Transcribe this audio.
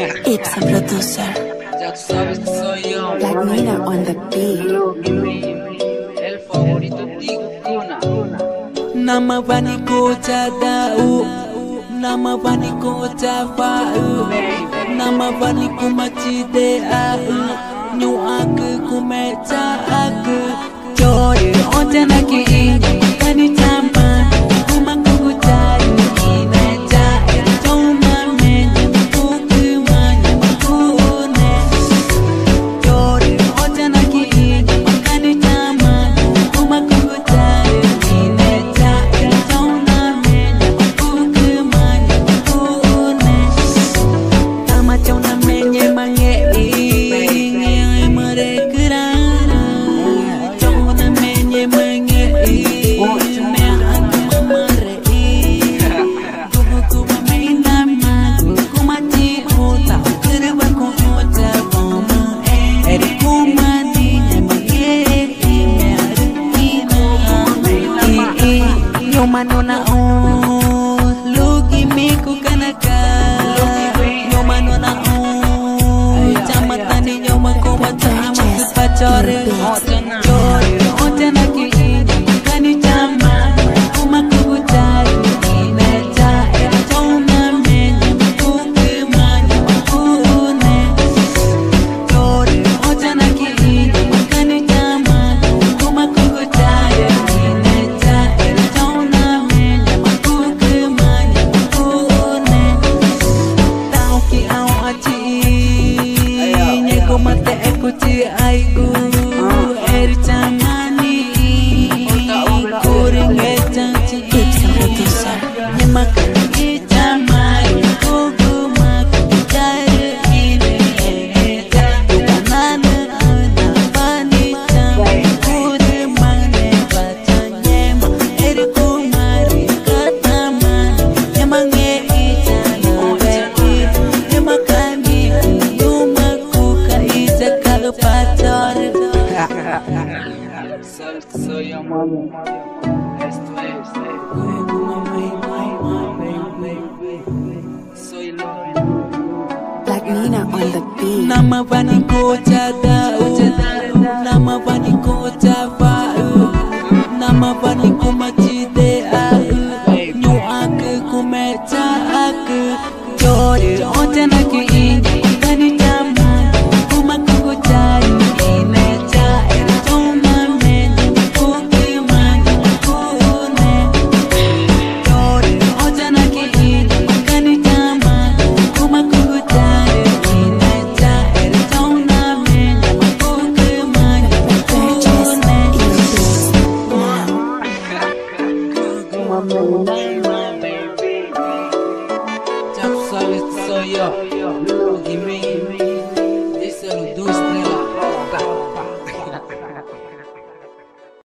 It's a producer. Ya tú sabes que soy yo. Black Nina on the beat. El favorito Tiguna. Nama vani kocha dau, nama vani kocha fau, nama vani kumachide au, nyu aku kumecha aku. Jodi onte na kiingi kani chamba, kumakukuchai kinecha choma menye kukumanya kune. Jodi onte na kiingi kani chamba, kumakukuchai kinecha choma menye kukumanya kune. Tama chona menye mange inge marekra. Manona lugi miku kanaka manona chamatani nyoma koma chama kupachore otena ki kani chama kuma kukuchai inecha choma menye kukimanya kune otena ki kani chama kuma kukuchai inecha mate ekuti aigu eri chamani kuringe chanchi producer. nyemaka ichamai kuguma kujare ine tukanana nafani chamai kudimane bachanyema eri kumari katamani nyemange ichana veki nyemakani Sabes que soy yo, mami. Esto es. Soy Loren. Black Nina on the beat. Nama vani kocha dau, nama vani kocha fau, nama vani kumachide au, nyu aku kumecha aku. Jodi onte na kiingi kani chama, kumakukuchai inecha choma menye kukimanya kune. Jodi onte na kiingi kani chama, kumakukuchai inecha choma menye kukimanya Purchase kune. in this now. Ya tú sabes que soy yo. Lugi